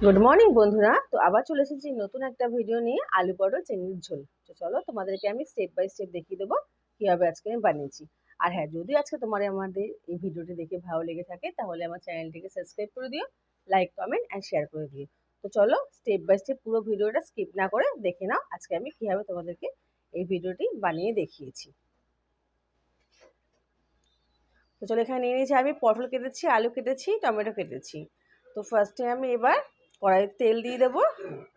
Good morning বন্ধুরা। তো আবার চলে এসেছি নতুন একটা ভিডিও নিয়ে, আলু পটল চিংড়ির ঝোল। তো চলো তোমাদেরকে আমি স্টেপ বাই স্টেপ দেখিয়ে দেবো কিভাবে আজকে আমি বানিয়েছি। আর হ্যাঁ, যদি আজকে আমাদের এই ভিডিওটি দেখে ভালো লেগে থাকে তাহলে আমার চ্যানেলটিকে সাবস্ক্রাইব করে দিও, লাইক কমেন্ট অ্যান্ড শেয়ার করে দিও। তো চলো স্টেপ বাই স্টেপ পুরো ভিডিওটা স্কিপ না করে দেখে নাও আজকে আমি কিভাবে তোমাদেরকে এই ভিডিওটি বানিয়ে দেখিয়েছি। তো চলো, এখানে নিয়ে নিয়েছি আমি পটল কেটেছি, আলু কেটেছি, টমেটো কেটেছি। তো ফার্স্টে আমি এবার কড়াইতে তেল দিয়ে দেবো।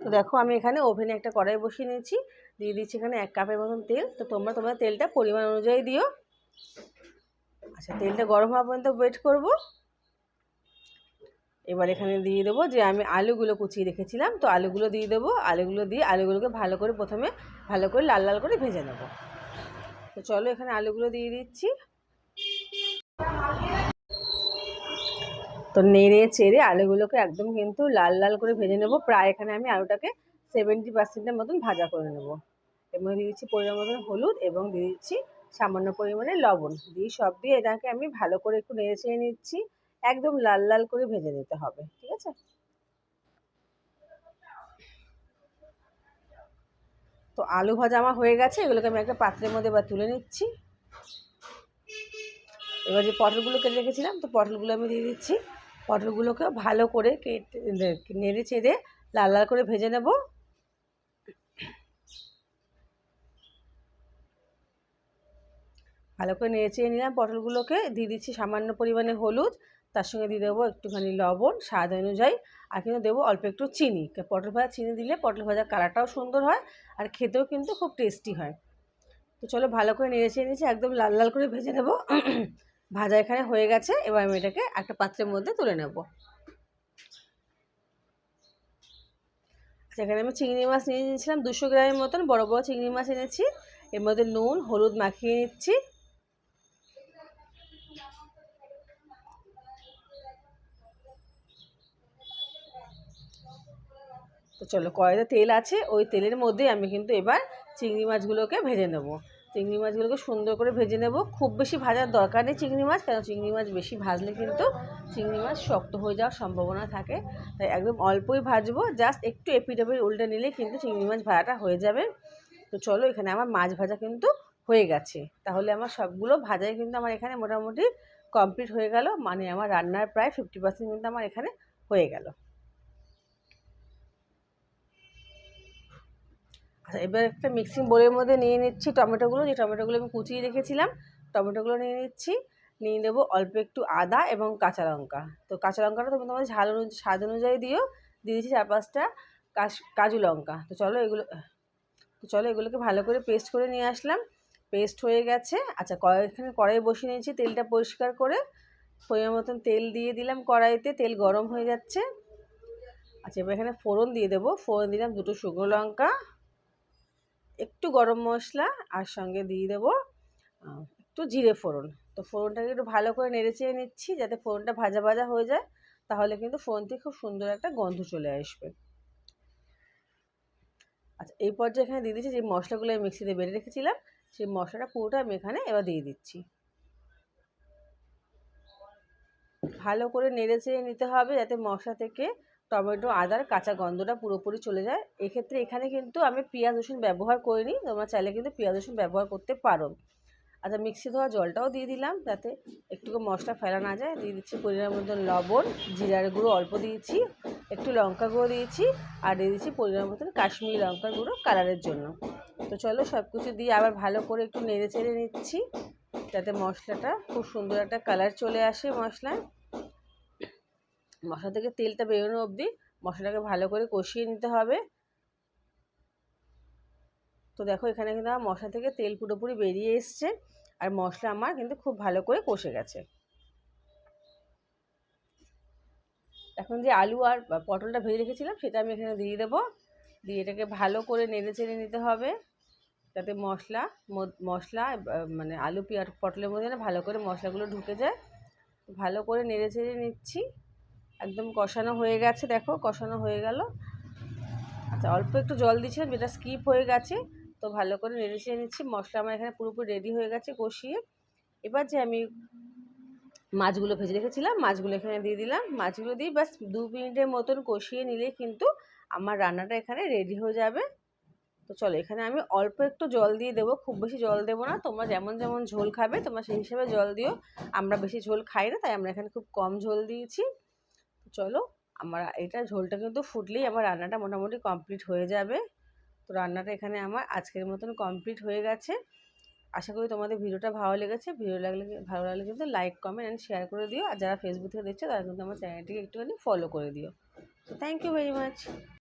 তো দেখো আমি এখানে ওভেনে একটা কড়াই বসিয়ে নিয়েছি, দিয়ে দিচ্ছি এখানে 1 কাপের মতন তেল। তো তোমরা তেলটা পরিমাণ অনুযায়ী দিও। আচ্ছা, তেলটা গরম হওয়া পর্যন্ত ওয়েট করব। এবার এখানে দিয়ে দেবো যে আমি আলুগুলো কুচিয়ে রেখেছিলাম, তো আলুগুলো দিয়ে দেবো। আলুগুলো দিয়ে আলুগুলোকে ভালো করে প্রথমে ভালো করে লাল লাল করে ভেজে নেব। তো চলো এখানে আলুগুলো দিয়ে দিচ্ছি। তো নেড়ে চেড়ে আলুগুলোকে একদম কিন্তু লাল লাল করে ভেজে নেব। প্রায় এখানে আমি আলুটাকে 70% মতন ভাজা করে নেব। এবং দিয়ে দিচ্ছি পরিমাণ মতন হলুদ এবং দিয়ে দিচ্ছি সামান্য পরিমাণে লবণ। দিয়ে সব দিয়ে এটাকে আমি ভালো করে একটু নেড়ে চেড়ে নিচ্ছি। একদম লাল লাল করে ভেজে নিতে হবে, ঠিক আছে? তো আলু ভাজা আমার হয়ে গেছে, এগুলোকে আমি একটা পাত্রের মধ্যে এবার তুলে নিচ্ছি। এবার যে পটলগুলো কেটে রেখেছিলাম, তো পটলগুলো আমি দিয়ে দিচ্ছি। পটলগুলোকেও ভালো করে নেড়ে চেড়ে লাল লাল করে ভেজে নেব। ভালো করে নেড়ে নিলাম পটলগুলোকে। দিয়ে দিচ্ছি সামান্য পরিমাণে হলুদ, তার সঙ্গে দিয়ে দেবো একটুখানি লবণ স্বাদ অনুযায়ী, আর কিন্তু দেবো অল্প একটু চিনি। পটল ভাজা চিনি দিলে পটল ভাজার কালারটাও সুন্দর হয় আর খেতেও কিন্তু খুব টেস্টি হয়। তো চলো ভালো করে নেড়ে নিয়েছি, একদম লাল লাল করে ভেজে নেব। ভাজা এখানে হয়ে গেছে, এবার আমি এটাকে একটা পাত্রের মধ্যে তুলে নেব। সেখানে আমি চিংড়ি মাছ নিয়ে নিয়েছিলাম 200 গ্রামের মতন, বড় বড় চিংড়ি মাছ এনেছি। এর মধ্যে নুন হলুদ মাখিয়ে নিচ্ছি। তো চলো, কড়াইতে তেল আছে, ওই তেলের মধ্যে আমি কিন্তু এবার চিংড়ি মাছগুলোকে ভেজে নেব। চিংড়ি মাছগুলোকে সুন্দর করে ভেজে নেব। খুব বেশি ভাজার দরকার নেই চিংড়ি মাছ, কারণ চিংড়ি মাছ বেশি ভাজলে কিন্তু চিংড়ি মাছ শক্ত হয়ে যাওয়ার সম্ভাবনা থাকে। তাই একদম অল্পই ভাজবো, জাস্ট একটু এপিট ওপিট উল্টে নিলেই কিন্তু চিংড়ি মাছ ভাজাটা হয়ে যাবে। তো চলো, এখানে আমার মাছ ভাজা কিন্তু হয়ে গেছে। তাহলে আমার সবগুলো ভাজাই কিন্তু আমার এখানে মোটামুটি কমপ্লিট হয়ে গেল। মানে আমার রান্নার প্রায় 50% কিন্তু আমার এখানে হয়ে গেল। আচ্ছা, এবার একটা মিক্সিং বোলের মধ্যে নিয়ে নিচ্ছি টমেটোগুলো, যে টমেটোগুলো আমি কুচিয়ে রেখেছিলাম। টমেটোগুলো নিয়ে নিচ্ছি। নিয়ে নেবো অল্প একটু আদা এবং কাঁচা লঙ্কা। তো কাঁচা লঙ্কাটা তুমি তোমার স্বাদ অনুযায়ী দিও। দিয়ে দিচ্ছি 4-5টা কাজু লঙ্কা। তো চলো এগুলোকে ভালো করে পেস্ট করে নিয়ে আসলাম। পেস্ট হয়ে গেছে। আচ্ছা, এখানে কড়াই বসিয়ে নিয়েছি, তেলটা পরিষ্কার করে পরিমাণ মতন তেল দিয়ে দিলাম কড়াইতে। তেল গরম হয়ে যাচ্ছে। আচ্ছা, এবার এখানে ফোড়ন দিয়ে দেবো। ফোড়ন দিলাম 2টো শুকনো লঙ্কা, একটু গরম মশলা, আর সঙ্গে দিয়ে দেবো একটু জিরে ফোড়ন। তো ফোড়নটাকে একটু ভালো করে নেড়ে চেড়ে নিচ্ছি, যাতে ফোড়নটা ভাজা ভাজা হয়ে যায়। তাহলে কিন্তু ফোড়ন থেকে খুব সুন্দর একটা গন্ধ চলে আসবে। আচ্ছা, এই পর্যায়ে এখানে দিয়ে দিচ্ছি যে মশলাগুলো আমি মিক্সিতে বেটে রেখেছিলাম, সেই মশলাটা পুরোটা আমি এখানে এবার দিয়ে দিচ্ছি। ভালো করে নেড়ে চেড়ে নিতে হবে, যাতে মশলা থেকে টমেটো আদার কাঁচা গন্ধটা পুরোপুরি চলে যায়। এক্ষেত্রে এখানে কিন্তু আমি পেঁয়াজ রসুন ব্যবহার করিনি, তোমরা চাইলে কিন্তু পেঁয়াজ রসুন ব্যবহার করতে পারো। আচ্ছা, মিক্সি ধোয়া জলটাও দিয়ে দিলাম, যাতে একটুকু মশলা ফেলা না যায়। দিয়ে দিচ্ছি পরিমাণ মতন লবণ, জিরার গুঁড়ো অল্প দিয়েছি, একটু লঙ্কা গুঁড়ো দিয়েছি, আর দিয়ে দিচ্ছি পরিমাণ মতন কাশ্মীরি লঙ্কার গুঁড়ো কালারের জন্য। তো চলো সব কিছু দিয়ে আবার ভালো করে একটু নেড়ে চেড়ে নিচ্ছি, যাতে মশলাটা খুব সুন্দর একটা কালার চলে আসে মশলায়। মশলা থেকে তেলটা বেরোনো অবধি মশলাটাকে ভালো করে কষিয়ে নিতে হবে। তো দেখো এখানে কিন্তু আমার মশলা থেকে তেল পুরোপুরি বেরিয়ে এসছে, আর মশলা আমার কিন্তু খুব ভালো করে কষে গেছে। এখন যে আলু আর পটলটা ভেজে রেখেছিলাম সেটা আমি এখানে দিয়ে দেবো। দিয়ে এটাকে ভালো করে নেড়ে চেড়ে নিতে হবে, যাতে মশলা মানে আলু পেঁয়াজ পটলের মধ্যে না ভালো করে মশলাগুলো ঢুকে যায়। ভালো করে নেড়ে চেড়ে নিচ্ছি। একদম কষানো হয়ে গেছে, দেখো কষানো হয়ে গেল। আচ্ছা, অল্প একটু জল দিয়েছিলাম, যেটা স্কিপ হয়ে গেছে। তো ভালো করে নেড়ে চেড়ে নিচ্ছি। মশলা আমার এখানে পুরোপুরি রেডি হয়ে গেছে কষিয়ে। এবার যে আমি মাছগুলো ভেজে রেখেছিলাম, মাছগুলো এখানে দিয়ে দিলাম। মাছগুলো দিয়ে ব্যাস 2 মিনিটের মতন কষিয়ে নিলে কিন্তু আমার রান্নাটা এখানে রেডি হয়ে যাবে। তো চলো এখানে আমি অল্প একটু জল দিয়ে দেবো, খুব বেশি জল দেবো না। তোমরা যেমন যেমন ঝোল খাবে তোমরা সেই হিসেবে জল দিও। আমরা বেশি ঝোল খাই না, তাই আমরা এখানে খুব কম ঝোল দিয়েছি। চলো আমার এটা ঝোলটা কিন্তু ফুটলেই আমার রান্নাটা মোটামুটি কমপ্লিট হয়ে যাবে। তো রান্নাটা এখানে আমার আজকের মতন কমপ্লিট হয়ে গেছে। আশা করি তোমাদের ভিডিওটা ভালো লেগেছে। ভালো লাগলে কিন্তু লাইক, কমেন্ট অ্যান্ড শেয়ার করে দিও। আর যারা ফেসবুক থেকে দেখছো তারা কিন্তু আমার চ্যানেলটিকে একটুখানি ফলো করে দিও। তো থ্যাংক ইউ ভেরি মাচ।